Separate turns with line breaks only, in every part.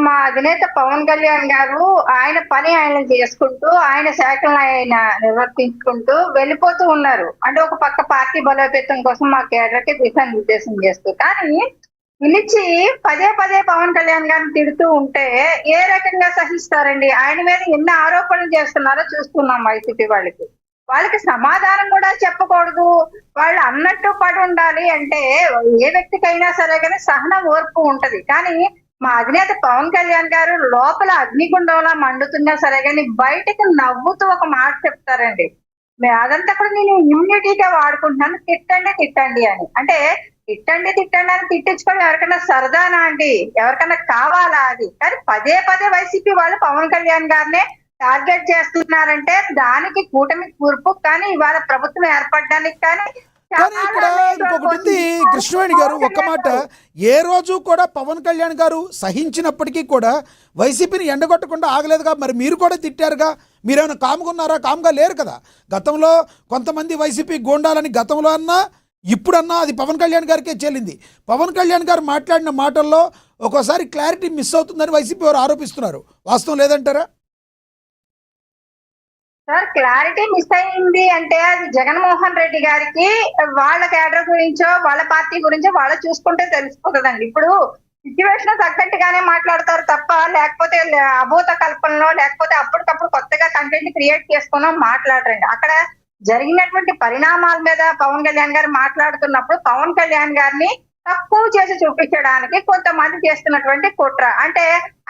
మా అధినేత పవన్ కళ్యాణ్ గారు ఆయన పని ఆయన చేసుకుంటూ, ఆయన శాఖలను ఆయన నిర్వర్తించుకుంటూ వెళ్ళిపోతూ ఉన్నారు. అంటే ఒక పక్క పార్టీ బలోపేతం కోసం మా కేడర్‌కి దిశానిర్దేశం చేస్తూ. కానీ పిలిచి పదే పదే పవన్ కళ్యాణ్ గారిని తిడుతూ ఉంటే ఏ రకంగా సహిస్తారండి? ఆయన మీద ఎన్ని ఆరోపణలు చేస్తున్నారో చూస్తున్నాం వైసీపీ వాళ్ళకి. వాళ్ళకి సమాధానం కూడా చెప్పకూడదు. వాళ్ళు అన్నట్టు పడి ఉండాలి అంటే ఏ వ్యక్తికైనా సరే గాని సహనం, ఓర్పు ఉంటది. కానీ మా అధినేత పవన్ కళ్యాణ్ గారు లోపల అగ్నిగుండంలా మండుతున్నా సరే గాని బయటకి నవ్వుతూ ఒక మాట చెప్తారండి. అదంతా కూడా నేను ఇమ్యూనిటీగా వాడుకుంటున్నాను. తిట్టండి, తిట్టండి అని. అంటే తిట్టండి, తిట్టండి అని తిట్టించుకోవడం ఎవరికైనా సరదానా అండి? ఎవరికైనా కావాలా అది? కానీ పదే పదే వైసీపీ వాళ్ళు పవన్ కళ్యాణ్ గారినే టార్గెట్ చేస్తున్నారంటే దానికి కూటమి కూర్పు కానీ ఇవాళ ప్రభుత్వం ఏర్పడడానికి కానీ
కానీ ఇక్కడ ఇంకొకటి ఉంది కృష్ణవేణి గారు, ఒక్క మాట, ఏ రోజు కూడా పవన్ కళ్యాణ్ గారు సహించినప్పటికీ కూడా వైసీపీని ఎండగొట్టకుండా ఆగలేదుగా. మరి మీరు కూడా తిట్టారుగా, మీరేమైనా కామ్గా ఉన్నారా? కామ్గా లేరు కదా. గతంలో కొంతమంది వైసీపీ గోండాలని గతంలో అన్నా ఇప్పుడన్నా అది పవన్ కళ్యాణ్ గారికే చెల్లింది. పవన్ కళ్యాణ్ గారు మాట్లాడిన మాటల్లో ఒక్కోసారి క్లారిటీ మిస్ అవుతుందని వైసీపీ వారు ఆరోపిస్తున్నారు. వాస్తవం లేదంటారా?
సార్, క్లారిటీ మిస్ అయింది అంటే అది జగన్మోహన్ రెడ్డి గారికి వాళ్ళ కేడర్ గురించో వాళ్ళ పార్టీ గురించో వాళ్ళు చూసుకుంటే తెలిసిపోతుందండి. ఇప్పుడు సిచ్యువేషన్ తగ్గట్టుగానే మాట్లాడతారు తప్ప లేకపోతే అభూత కల్పనలో లేకపోతే అప్పటికప్పుడు కొత్తగా కంటెంట్ క్రియేట్ చేసుకునో మాట్లాడరండి. అక్కడ జరిగినటువంటి పరిణామాల మీద పవన్ కళ్యాణ్ గారు మాట్లాడుతున్నప్పుడు పవన్ కళ్యాణ్ గారిని తక్కువ చేసి చూపించడానికి కొంతమంది చేస్తున్నటువంటి కుట్ర. అంటే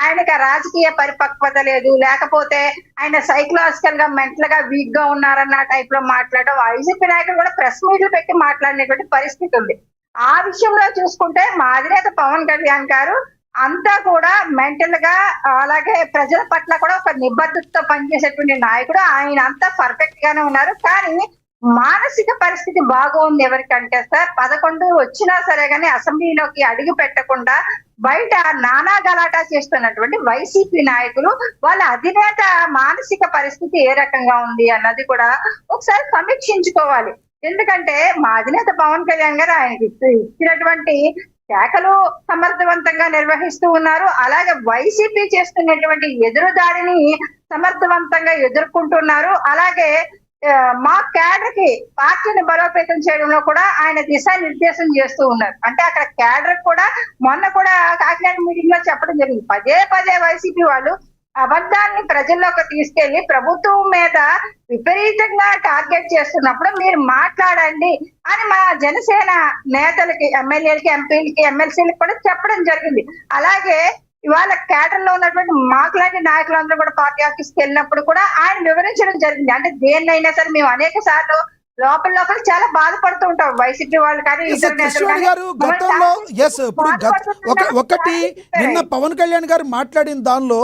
ఆయనకి రాజకీయ పరిపక్వత లేదు, లేకపోతే ఆయన సైకలాజికల్ గా మెంటల్ గా వీక్ గా ఉన్నారన్న టైప్ లో మాట్లాడడం, వైసీపీ నాయకులు కూడా ప్రెస్ మీట్లు పెట్టి మాట్లాడినటువంటి పరిస్థితి ఉంది. ఆ విషయంలో చూసుకుంటే మా అధినేత పవన్ కళ్యాణ్ గారు అంతా కూడా మెంటల్ గా అలాగే ప్రజల పట్ల కూడా ఒక నిబద్ధతతో పనిచేసేటువంటి నాయకుడు. ఆయన అంతా పర్ఫెక్ట్ గానే ఉన్నారు. కానీ మానసిక పరిస్థితి బాగుంది ఎవరికంటే సార్ 11 వచ్చినా సరే గానీ అసెంబ్లీలోకి అడుగు పెట్టకుండా బయట నానా గలాటా చేస్తున్నటువంటి వైసీపీ నాయకులు వాళ్ళ అధినేత మానసిక పరిస్థితి ఏ రకంగా ఉంది అన్నది కూడా ఒకసారి సమీక్షించుకోవాలి. ఎందుకంటే మా అధినేత పవన్ కళ్యాణ్ గారు ఆయనకి ఇచ్చినటువంటి శాఖలు సమర్థవంతంగా నిర్వహిస్తూ ఉన్నారు. అలాగే వైసీపీ చేస్తున్నటువంటి ఎదురుదాడిని సమర్థవంతంగా ఎదుర్కొంటున్నారు. అలాగే మా క్యాడర్ కి పార్టీని బలోపేతం చేయడంలో కూడా ఆయన దిశానిర్దేశం చేస్తూ ఉన్నారు. అంటే అక్కడ క్యాడర్ కూడా మొన్న కూడా కాకినాడ మీటింగ్ లో చెప్పడం జరిగింది. పదే పదే వైసీపీ వాళ్ళు అబద్ధాన్ని ప్రజల్లోకి తీసుకెళ్లి ప్రభుత్వం మీద విపరీతంగా టార్గెట్ చేస్తున్నప్పుడు మీరు మాట్లాడండి అని మా జనసేన నేతలకి, ఎమ్మెల్యేలకి, ఎంపీలకి, ఎమ్మెల్సీలకి కూడా చెప్పడం జరిగింది. అలాగే ఇవాళ కేడర్ లో ఉన్నటువంటి మాకులాంటి నాయకులందరూ కూడా పార్టీ ఆఫీస్కి వెళ్ళినప్పుడు కూడా ఆయన వివరించడం జరిగింది. అంటే దేన్నైనా సరే మేము అనేక సార్లు లోపల చాలా బాధపడుతూ ఉంటాం వైసీపీ వాళ్ళు కానీ
గారు గతంలో. ఇప్పుడు ఒకటి నిన్న పవన్ కళ్యాణ్ గారు మాట్లాడిన దానిలో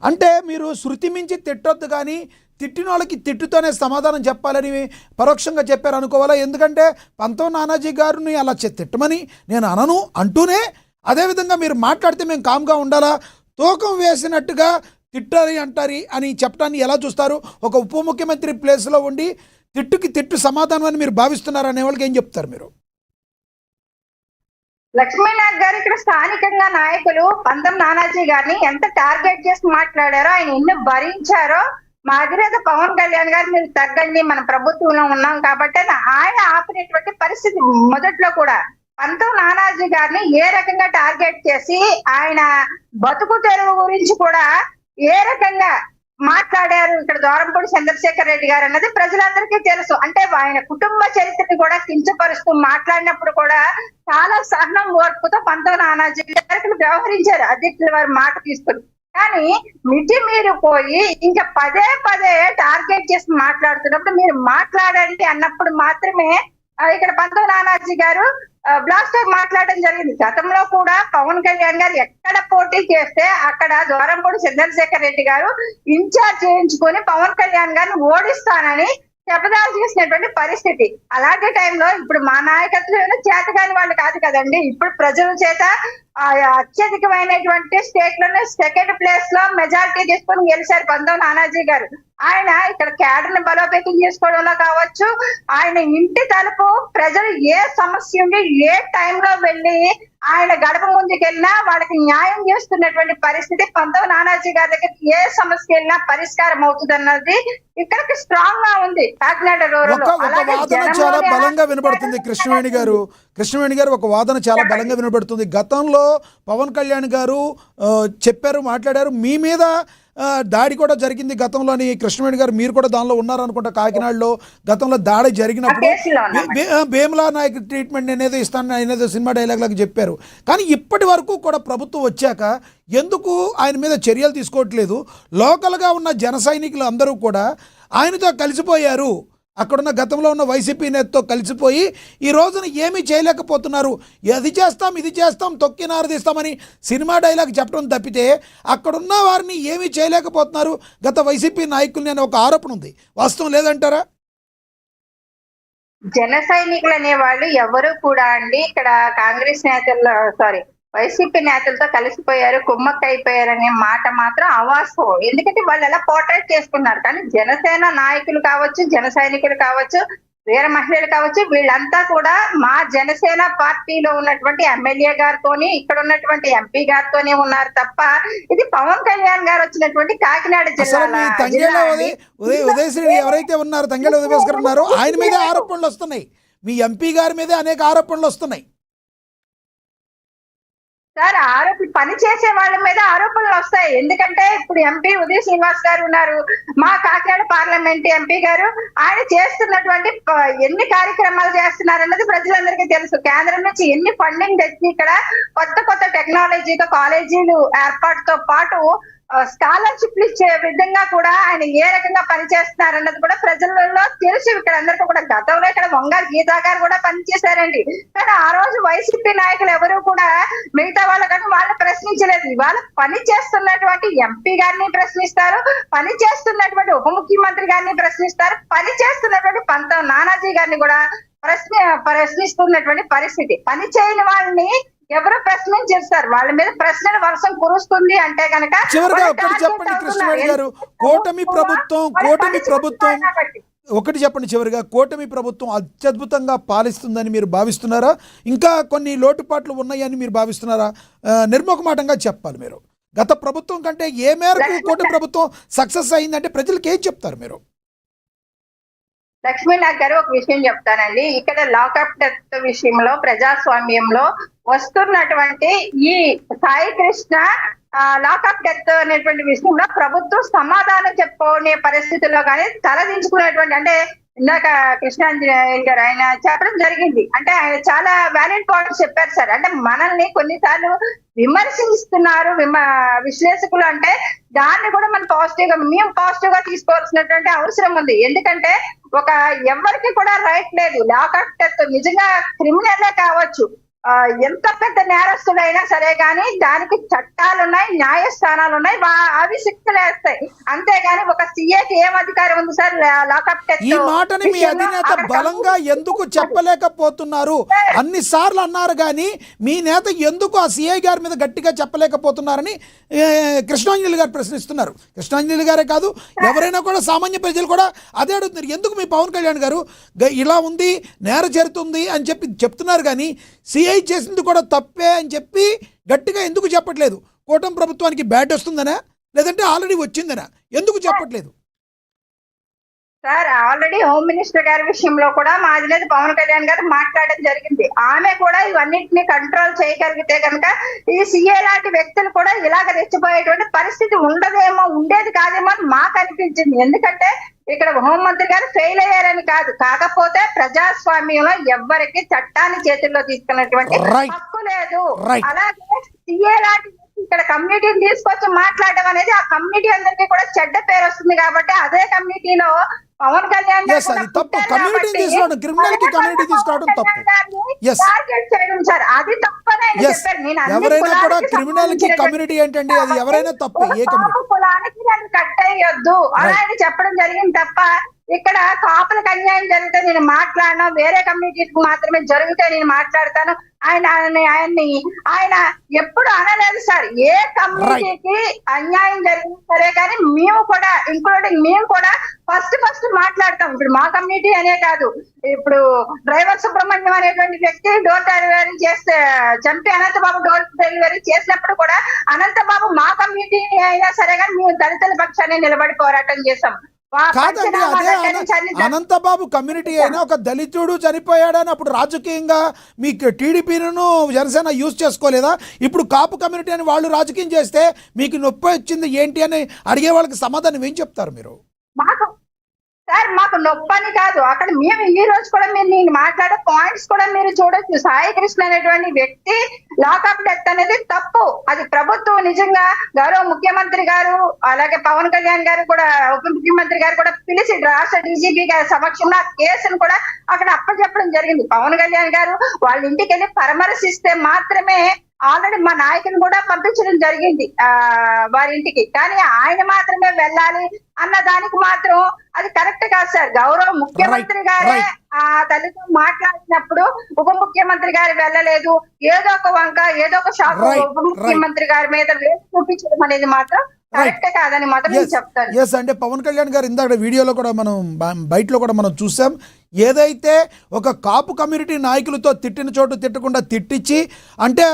అంటే మీరు శృతి మించి తిట్టొద్దు కానీ తిట్టిన వాళ్ళకి తిట్టుతోనే సమాధానం చెప్పాలని పరోక్షంగా చెప్పారు అనుకోవాలా? ఎందుకంటే పంతం నానాజీ గారిని అలా తిట్టమని నేను అనను అంటూనే అదేవిధంగా మీరు మాట్లాడితే మేము కామ్గా ఉండాలా, తూకం వేసినట్టుగా తిట్టాలి అంటారు అని చెప్పడాన్ని ఎలా చూస్తారు? ఒక ఉప ముఖ్యమంత్రి ప్లేస్లో ఉండి తిట్టుకి తిట్టు సమాధానం అని మీరు భావిస్తున్నారు అనే వాళ్ళకి ఏం చెప్తారు మీరు?
లక్ష్మీనాథ్ గారు ఇక్కడ స్థానికంగా నాయకులు పంతం నానాజీ గారిని ఎంత టార్గెట్ చేసి మాట్లాడారో, ఆయన ఎన్ని భరించారో మా అధినేత పవన్ కళ్యాణ్ గారు మీరు తగ్గండి మన ప్రభుత్వంలో ఉన్నాం కాబట్టి ఆయన ఆపినటువంటి పరిస్థితి. మొదట్లో కూడా పంతం నానాజీ గారిని ఏ రకంగా టార్గెట్ చేసి ఆయన బతుకు తెరువు గురించి కూడా ఏ రకంగా మాట్లాడారు ఇక్కడ దూరంపూడి చంద్రశేఖర్ రెడ్డి గారు అన్నది ప్రజలందరికీ తెలుసు. అంటే ఆయన కుటుంబ చరిత్రని కూడా కించపరుస్తూ మాట్లాడినప్పుడు కూడా చాలా సహనం, ఓర్పుతో పంతం నానాజీ గారికి వ్యవహరించారు అధ్యక్షుల వారి మాట తీసుకుని. కానీ మిటి మీరు పోయి ఇంకా పదే పదే టార్గెట్ చేసి మాట్లాడుతున్నప్పుడు మీరు మాట్లాడండి అన్నప్పుడు మాత్రమే ఇక్కడ పంతం నానాజీ గారు బ్లాస్ట్ మాట్లాడడం జరిగింది. గతంలో కూడా పవన్ కళ్యాణ్ గారు ఎక్కడ పోటీ చేస్తే అక్కడ దూరంపూడి చంద్రశేఖర్ రెడ్డి గారు ఇన్ఛార్జ్ చేయించుకొని పవన్ కళ్యాణ్ గారిని ఓడిస్తానని శపథాలు చేసినటువంటి పరిస్థితి. అలాంటి టైంలో ఇప్పుడు మా నాయకత్వం చేతగాని వాళ్ళు కాదు కదండి. ఇప్పుడు ప్రజల చేత అత్యధికమైనటువంటి స్టేట్ లోనే సెకండ్ ప్లేస్ లో మెజారిటీ తీసుకొని గెలిచారు పంతం నానాజీ గారు. ఆయన ఇక్కడ క్యాడర్ ని బలోపేతం చేసుకోవడంలో కావచ్చు, ఆయన ఇంటి తలుపు ప్రజలు ఏ సమస్య ఉండి ఏ టైంలో వెళ్ళి ఆయన గడప ముందుకెళ్ళినా వాళ్ళకి న్యాయం చేస్తున్నటువంటి పరిస్థితి పంతం నానాజీ గారి దగ్గరికి ఏ సమస్య వెళ్ళినా పరిష్కారం అవుతుంది అన్నది ఇక్కడికి స్ట్రాంగ్ గా ఉంది కాకినాడ రూరల్.
ఒక వాదన చాలా బలంగా వినబడుతుంది కృష్ణవేణి గారు ఒక వాదన చాలా బలంగా వినబడుతుంది. గతంలో పవన్ కళ్యాణ్ గారు చెప్పారు, మాట్లాడారు, మీ మీద దాడి కూడా జరిగింది గతంలోని. కృష్ణవేణి గారు మీరు కూడా దానిలో ఉన్నారనుకుంటా. కాకినాడలో గతంలో దాడి జరిగినప్పుడు భీమలా నాయక్ ట్రీట్మెంట్ అనేది ఇస్తాను అనేది సినిమా డైలాగ్ లాగా చెప్పారు. కానీ ఇప్పటి వరకు కూడా ప్రభుత్వం వచ్చాక ఎందుకు ఆయన మీద చర్యలు తీసుకోవట్లేదు? లోకల్గా ఉన్న జన సైనికులు అందరూ కూడా ఆయనతో కలిసిపోయారు, అక్కడున్న గతంలో ఉన్న వైసీపీ నేతతో కలిసిపోయి ఈ రోజున ఏమీ చేయలేకపోతున్నారు. అది చేస్తాం ఇది చేస్తాం తొక్కినారు తీస్తామని సినిమా డైలాగ్ చెప్పడం తప్పితే అక్కడున్న వారిని ఏమీ చేయలేకపోతున్నారు గత వైసీపీ నాయకుల్ని అనే ఒక ఆరోపణ ఉంది. వాస్తవం లేదంటారా?
జన సైనికులు అనే వాళ్ళు ఎవరు కూడా అండి ఇక్కడ కాంగ్రెస్ నేతల్లో వైసీపీ నేతలతో కలిసిపోయారు, కుమ్మక్క అయిపోయారు అనే మాట మాత్రం అవాస్తవం. ఎందుకంటే వాళ్ళు ఎలా పోర్ట్రేట్ చేసుకున్నారు. కానీ జనసేన నాయకులు కావచ్చు, జన సైనికులు కావచ్చు, వీర మహిళలు కావచ్చు, వీళ్ళంతా కూడా మా జనసేన పార్టీలో ఉన్నటువంటి ఎమ్మెల్యే గారితోని ఇక్కడ ఉన్నటువంటి ఎంపీ గారితోనే ఉన్నారు తప్ప ఇది పవన్ కళ్యాణ్ గారు వచ్చినటువంటి కాకినాడ జిల్లా
ఉదయశ్రీ ఎవరైతే ఉన్నారో తంగెళ్ళ ఉదయభాస్కర్ ఉన్నారో ఆయన మీదే ఆరోపణలు వస్తున్నాయి, మీ ఎంపీ గారి మీదే అనేక ఆరోపణలు వస్తున్నాయి.
సార్ పని చేసే వాళ్ళ మీద ఆరోపణలు వస్తాయి. ఎందుకంటే ఇప్పుడు ఎంపీ ఉదయ్ శ్రీనివాస్ గారు ఉన్నారు, మా కాకినాడ పార్లమెంట్ ఎంపీ గారు. ఆయన చేస్తున్నటువంటి ఎన్ని కార్యక్రమాలు చేస్తున్నారన్నది ప్రజలందరికీ తెలుసు. కేంద్రం నుంచి ఎన్ని ఫండింగ్ తెచ్చి ఇక్కడ కొత్త కొత్త టెక్నాలజీతో కాలేజీలు ఏర్పాటుతో పాటు స్కాలర్షిప్లు ఇచ్చే విధంగా కూడా ఆయన ఏ రకంగా పనిచేస్తున్నారన్నది కూడా ప్రజలలో తెలుసు. ఇక్కడ అందరికీ కూడా గతంలో ఇక్కడ వంగారు గీతా గారు కూడా పనిచేశారండి. కానీ ఆ రోజు వైసీపీ నాయకులు ఎవరు కూడా మిగతా వాళ్ళ కానీ వాళ్ళని ప్రశ్నించలేదు. ఇవాళ పని చేస్తున్నటువంటి ఎంపీ గారిని ప్రశ్నిస్తారు, పని చేస్తున్నటువంటి ఉప ముఖ్యమంత్రి గారిని ప్రశ్నిస్తారు, పని చేస్తున్నటువంటి పంతం నానాజీ గారిని కూడా ప్రశ్నిస్తున్నటువంటి పరిస్థితి. పని చేయని వాళ్ళని ఎవరు ప్రశ్నించేస్తారు, వాళ్ళ మీద ప్రశ్నల వర్షం కురుస్తుంది అంటే కనుక.
చివరిగా ఒకటి చెప్పండి కృష్ణవేణి గారు, కూటమి ప్రభుత్వం ఒకటి చెప్పండి చివరిగా, కూటమి ప్రభుత్వం అత్యద్భుతంగా పాలిస్తుందని మీరు భావిస్తున్నారా? ఇంకా కొన్ని లోటుపాట్లు ఉన్నాయని మీరు భావిస్తున్నారా? నిర్ముఖమాటంగా చెప్పాలి మీరు. గత ప్రభుత్వం కంటే ఏ మేరకు కూటమి ప్రభుత్వం సక్సెస్ అయిందంటే ప్రజలకు ఏం చెప్తారు మీరు?
లక్ష్మీనాథ్ గారు ఒక విషయం చెప్తానండి. ఇక్కడ లాకప్ డెత్ విషయంలో ప్రజాస్వామ్యంలో వస్తున్నటువంటి ఈ సాయి కృష్ణ లాకప్ డెత్ అనేటువంటి విషయంలో ప్రభుత్వం సమాధానం చెప్పుకునే పరిస్థితుల్లో కానీ తలదించుకునేటువంటి, అంటే ఇందాక కృష్ణాంజనేయులు గారు ఆయన చెప్పడం జరిగింది. అంటే ఆయన చాలా వ్యాలిడ్ పాయింట్స్ చెప్పారు సార్. అంటే మనల్ని కొన్నిసార్లు విమర్శిస్తున్నారు విశ్లేషకులు, అంటే దాన్ని కూడా మనం మేము పాజిటివ్ గా తీసుకోవాల్సినటువంటి అవసరం ఉంది. ఎందుకంటే ఎవరికి కూడా రైట్ లేదు. లాకప్ డెత్ నిజంగా క్రిమినలే కావచ్చు, ఎంత పెద్ద నేరస్తుడైనా సరే కానీ దానికి చట్టాలు ఉన్నాయి, న్యాయస్థానాలు ఉన్నాయి, అవి శిక్షలు వేస్తాయి. అంతేగాని ఒక సీఏకి ఏం అధికారం ఉంది సార్ లాకప్ డెత్?
ఈ మాటని మీ అధినేత బలంగా ఎందుకు చెప్పలేకపోతున్నారు? అన్ని సార్లు అన్నారు కానీ మీ నేత ఎందుకు ఆ సీఐ గారి మీద గట్టిగా చెప్పలేకపోతున్నారని కృష్ణాంజలి గారు ప్రశ్నిస్తున్నారు. కృష్ణాంజలి గారే కాదు, ఎవరైనా కూడా సామాన్య ప్రజలు కూడా అదే అడుగుతున్నారు. ఎందుకు మీ పవన్ కళ్యాణ్ గారు ఇలా ఉంది, నేర చేరుతుంది అని చెప్తున్నారు కానీ సిఐ చేసింది కూడా తప్పే అని చెప్పి గట్టిగా ఎందుకు చెప్పట్లేదు? కూటమి ప్రభుత్వానికి బ్యాట్ వస్తుందనా లేదంటే ఆల్రెడీ వచ్చిందనా? ఎందుకు చెప్పట్లేదు
సార్? ఆల్రెడీ హోమ్ మినిస్టర్ గారి విషయంలో కూడా మా అధినేత పవన్ కళ్యాణ్ గారు మాట్లాడడం జరిగింది. ఆమె కూడా ఇవన్నింటినీ కంట్రోల్ చేయగలిగితే కనుక ఈ సీఏ లాంటి వ్యక్తులు కూడా ఇలాగ రెచ్చిపోయేటువంటి పరిస్థితి ఉండేది కాదేమో అని మాకు అనిపించింది. ఎందుకంటే ఇక్కడ హోంమంత్రి గారు ఫెయిల్ అయ్యారని కాదు, కాకపోతే ప్రజాస్వామ్యంలో ఎవ్వరికి చట్టాన్ని చేతుల్లో తీసుకున్నటువంటి హక్కు లేదు. అలాగే సీఏ లాంటి ఇక్కడ కమ్యూనిటీని తీసుకొచ్చి మాట్లాడడం అనేది ఆ కమ్యూనిటీ అందరికీ కూడా చెడ్డ పేరు వస్తుంది. కాబట్టి అదే కమ్యూనిటీలో పవన్ కళ్యాణ్ అది తప్పనే కులానికి నన్ను కట్టేయొద్దు అని ఆయన చెప్పడం జరిగింది తప్ప ఇక్కడ కాపులకు అన్యాయం జరిగితే నేను మాట్లాడను, వేరే కమ్యూనిటీకి మాత్రమే జరిగితే నేను మాట్లాడతాను ఆయన ఎప్పుడు అనలేదు సార్. ఏ కమ్యూనిటీకి అన్యాయం జరిగినా సరే కానీ మేము కూడా, ఇంక్లూడింగ్ మేము కూడా ఫస్ట్ మాట్లాడతాం. ఇప్పుడు మా కమ్యూనిటీ అనే కాదు, ఇప్పుడు డ్రైవర్ సుబ్రహ్మణ్యం అనేటువంటి వ్యక్తి డోర్ డెలివరీ చేస్తే చంపి అనంతబాబు డోర్ డెలివరీ చేసినప్పుడు కూడా అనంతబాబు మా కమ్యూనిటీ అయినా సరే కానీ మేము దళితుల పక్షాన్ని నిలబడి పోరాటం చేశాం.
కాదండి, అదే అనంతబాబు కమ్యూనిటీ అయినా ఒక దళితుడు చనిపోయాడని అప్పుడు రాజకీయంగా మీకు టీడీపీను జనసేన యూజ్ చేసుకోలేదా? ఇప్పుడు కాపు కమ్యూనిటీ అని వాళ్ళు రాజకీయం చేస్తే మీకు నొప్పి వచ్చింది ఏంటి అని అడిగే వాళ్ళకి సమాధానం ఏం చెప్తారు మీరు?
మాకు నొప్పని కాదు, అక్కడ మేము ఈ రోజు కూడా మీరు నేను మాట్లాడే పాయింట్స్ కూడా మీరు చూడొచ్చు. సాయి కృష్ణ అనేటువంటి వ్యక్తి లాకప్ డెత్ అనేది తప్పు. అది ప్రభుత్వం నిజంగా గౌరవ ముఖ్యమంత్రి గారు అలాగే పవన్ కళ్యాణ్ గారు కూడా, ఉప ముఖ్యమంత్రి గారు కూడా పిలిచి రాష్ట్ర డీజీపీ గారి సమక్షంలో ఆ కేసును కూడా అక్కడ అప్పచెప్పడం జరిగింది. పవన్ కళ్యాణ్ గారు వాళ్ళ ఇంటికి వెళ్ళి పరామర్శిస్తే మాత్రమే ఆల్రెడీ మా నాయకుని కూడా పంపించడం జరిగింది వారి ఇంటికి. కానీ ఆయన మాత్రమే వెళ్ళాలి అన్న దానికి మాత్రం అది కరెక్ట్ కాదు సార్. గౌరవ ముఖ్యమంత్రి గారే ఆ తల్లితో మాట్లాడినప్పుడు ఉప ముఖ్యమంత్రి గారు వెళ్ళలేదు, ఏదో ఒక వంక ఏదో ఒక షాక్ ఉప ముఖ్యమంత్రి గారి మీద వేసి చూపించడం అనేది మాత్రం కరెక్ట్ కాదని మాత్రం నేను చెప్తాను.
ఎస్, అంటే పవన్ కళ్యాణ్ గారు ఇందాక వీడియోలో కూడా మనం బయటలో కూడా మనం చూసాం, ఏదైతే ఒక కాపు కమ్యూనిటీ నాయకులతో తిట్టిన చోటు తిట్టకుండా తిట్టించి, అంటే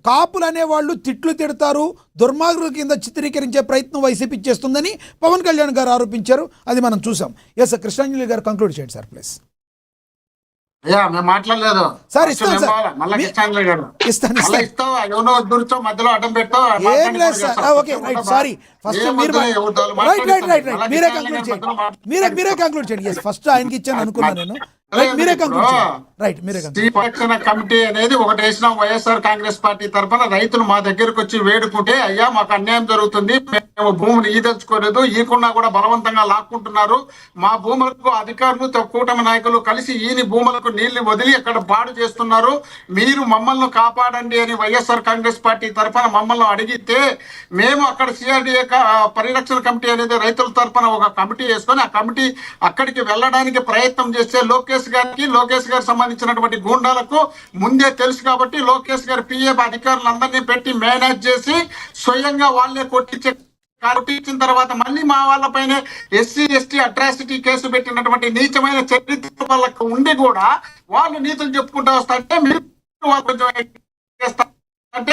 కాపులు అనేవాళ్ళు తిట్లు తిడతారు, దుర్మార్గుల కింద చిత్రీకరించే ప్రయత్నం వైసీపీ చేస్తుందని పవన్ కళ్యాణ్ గారు ఆరోపించారు. అది మనం చూసాం. ఎస్, కృష్ణాంజలి గారు కంక్లూడ్ చేయండి సార్ ప్లీజ్.
మేము మాట్లాడలేదు
సార్, ఇస్తాను సార్, ఇస్తాను
మధ్యలో అడ్డం పెట్టావు.
ఏం లేదు sir, okay right, sorry. First మీరు మీరే కంక్లూడ్ చేయండి, మీరే కంక్లూడ్ చేయండి. ఎస్, ఫస్ట్ ఆయనకి ఇచ్చాను అనుకున్నాను నేను. మీరే కంక్లూడ్ చేయండి. రైట్, మీరే
పరిరక్షణ కమిటీ అనేది ఒకటి వేసినాం వైఎస్ఆర్ కాంగ్రెస్ పార్టీ తరఫున. రైతులు మా దగ్గరకు వచ్చి వేడుకుంటే, అయ్యా మాకు అన్యాయం జరుగుతుంది, మేము భూమిని ఈదలుచుకోలేదు, ఈకున్నా కూడా బలవంతంగా లాక్కుంటున్నారు, మా భూములకు అధికారులు కూటమి నాయకులు కలిసి ఈని భూములకు నీళ్లు వదిలి అక్కడ పాడు చేస్తున్నారు, మీరు మమ్మల్ని కాపాడండి అని వైఎస్ఆర్ కాంగ్రెస్ పార్టీ తరఫున మమ్మల్ని అడిగితే, మేము అక్కడ సిఆర్డీఏ పరిరక్షణ కమిటీ అనేది రైతుల తరఫున ఒక కమిటీ వేసుకొని ఆ కమిటీ అక్కడికి వెళ్ళడానికి ప్రయత్నం చేస్తే లోకేష్ గారికి సంబంధించినటువంటి గూండాలకు ముందే తెలుసు కాబట్టి లోకేష్ గారి పిఏ అధికారులందరినీ పెట్టి మేనేజ్ చేసి స్వయంగా వాళ్ళే కొట్టించిన తర్వాత మళ్ళీ మా వాళ్ళపైనే ఎస్సీ ఎస్టీ అట్రాసిటీ కేసు పెట్టినటువంటి నీచమైన చరిత్ర వాళ్ళకు ఉండి కూడా వాళ్ళు నీతులు చెప్పుకుంటూ వస్తారంటే మీరు అంటే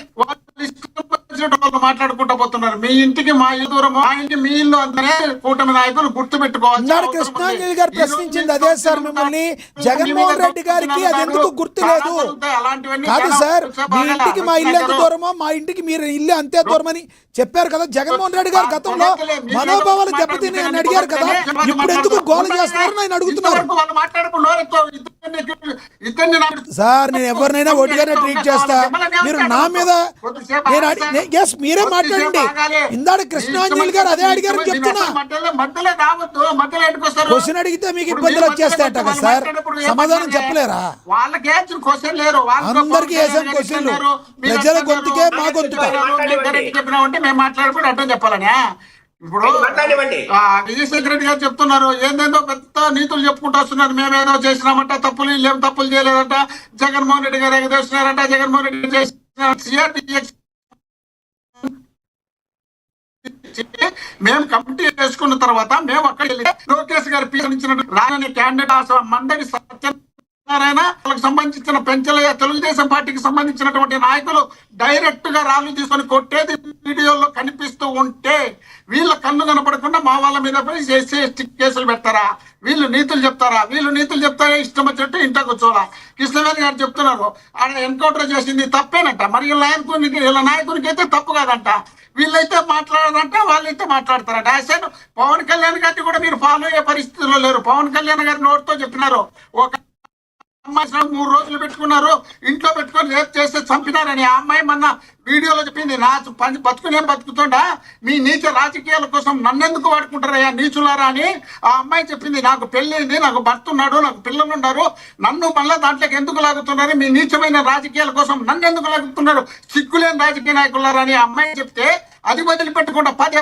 వాళ్ళు మాట్లాడుకుంటూ పోతున్నారు. మీ ఇంటికి మా ఇల్లు దూరం, మా ఇంటి మీ ఇల్లు అంతనే కూటమి నాయకులు గుర్తు పెట్టుకోవాలి.
కృష్ణాంజలి గారు ప్రశ్నించింది అదే సార్, మిమ్మల్ని జగన్మోహన్ రెడ్డి గారికి అది ఎందుకు గుర్తు లేదు కాదు సార్. మీ ఇంటికి మా ఇల్లు ఎంత దూరమో మా ఇంటికి మీరు ఇల్లు అంతే దూరమని చెప్పారు కదా. జగన్మోహన్ రెడ్డి గారు గతంలో మనోభావాలు దెబ్బతిని అని అడిగారు కదా, ఇప్పుడు ఎందుకు గోల చేస్తున్నారని ఆయన అడుగుతున్నారు. సార్, నేను ఎవరినైనా ఒటిగానే ట్రీట్ చేస్తా, మీరు నా మీద మీరే మాట్లాడండి. ఇందాక కృష్ణాంజలి గారు అదే అడిగారని చెప్తున్నా. క్వశ్చన్ అడిగితే మీకు ఇబ్బందులు వచ్చేస్తాయట కదా సార్, సమాధానం చెప్పలేరా? అందరికీ వేసాం క్వశ్చన్లు, ప్రజల గొంతుకే మా గొంతుకే.
మేము మాట్లాడుకుంటే అర్థం చెప్పాలనే. ఇప్పుడు విజయశేఖర రెడ్డి గారు చెప్తున్నారు, ఏందేందో పెద్ద నీతులు చెప్పుకుంటూ వస్తున్నారు, మేమేదో చేసినామంట, తప్పులు ఏం తప్పులు చేయలేదంట, జగన్మోహన్ రెడ్డి గారు ఏదో చేసినారంట, జగన్మోహన్ రెడ్డి చేసిన మేము కమిటీ వేసుకున్న తర్వాత మేము అక్కడ లోకేష్ గారు పిలిచినటువంటి రాజధాని క్యాండిడేట్ మందడి సత్యనారాయణ వాళ్ళకి సంబంధించిన పెంచలయ్య తెలుగుదేశం పార్టీకి సంబంధించినటువంటి నాయకులు డైరెక్ట్ గా రాళ్ళు తీసుకొని కొట్టేది వీడియోలో కనిపిస్తూ ఉంటే వీళ్ళ కన్ను కనపడకుండా మా వాళ్ళ మీద పోయి కేసులు పెడతారా? వీళ్ళు నీతులు చెప్తారా? ఇష్టం వచ్చినట్టు ఇంట కూర్చోవాలా? కృష్ణవేణి గారు చెప్తున్నారు ఆయన ఎన్కౌంటర్ చేసింది తప్పేనంట, మరి వీళ్ళ నాయకునికి అయితే తప్పు కాదంట, వీళ్ళైతే మాట్లాడారంట, వాళ్ళైతే మాట్లాడతారంట. అసలు పవన్ కళ్యాణ్ గారిని కూడా మీరు ఫాలో అయ్యే పరిస్థితుల్లో లేరు. పవన్ కళ్యాణ్ గారి నోటితో చెప్పినారు, ఒక అమ్మాయి 3 రోజులు పెట్టుకున్నారు, ఇంట్లో పెట్టుకొని రేపు చేస్తే చంపినారని. ఆ అమ్మాయి మొన్న వీడియోలో చెప్పింది, నా బతుకునేం బతుకుతుండా, మీ నీచ రాజకీయాల కోసం నన్నెందుకు వాడుకుంటారయ్యా నీచులారా అని ఆ అమ్మాయి చెప్పింది. నాకు పెళ్ళింది, నాకు భర్త ఉన్నాడు, నాకు పిల్లలు ఉన్నారు, నన్ను మళ్ళీ దాంట్లోకి ఎందుకు లాగుతున్నారు, మీ నీచమైన రాజకీయాల కోసం నన్ను ఎందుకు లాగుతున్నారు, సిగ్గులేని రాజకీయ నాయకులారా అని ఆ అమ్మాయి చెప్తే అది వదిలిపెట్టకుండా పదే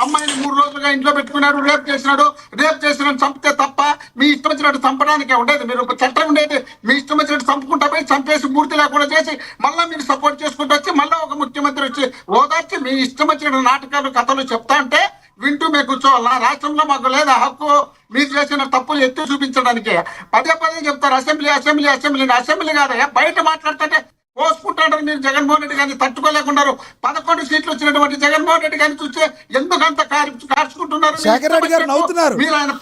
అమ్మాయిని 3 రోజులుగా ఇంట్లో పెట్టుకున్నాడు, రేప్ చేసినాడు. రేప్ చేసిన చంపితే తప్ప మీ ఇష్టం వచ్చినట్టు చంపడానికే ఉండేది. మీరు ఒక చట్టం ఉండేది, మీ ఇష్టం వచ్చినట్టు చంపుకుంటా పోయి చంపేసి మూర్తి లేకుండా చేసి మళ్ళీ మీకు సపోర్ట్ చేసుకుంటూ వచ్చి మళ్ళీ ఒక ముఖ్యమంత్రి వచ్చి ఓదార్చి మీ ఇష్టం వచ్చిన నాటకాలు కథలు చెప్తా అంటే వింటూ మేము కూర్చోవాలా? రాష్ట్రంలో మాకు లేదా హక్కు మీరు చేసిన తప్పులు ఎత్తి చూపించడానికి? పదే చెప్తారు అసెంబ్లీ అసెంబ్లీ అసెంబ్లీ. అసెంబ్లీ కాదయ్యా, బయట మాట్లాడుతుంటే పోసుకుంటాడు. మీరు జగన్మోహన్ రెడ్డి గారిని తట్టుకోలేకున్నారు. 11 సీట్లు వచ్చినటువంటి జగన్మోహన్ రెడ్డి గారిని చూస్తే ఎందుకంత కార్చుకుంటున్నారు?
శేఖర్ రెడ్డి గారు నవ్వుతున్నారు.
మీరు ఆయన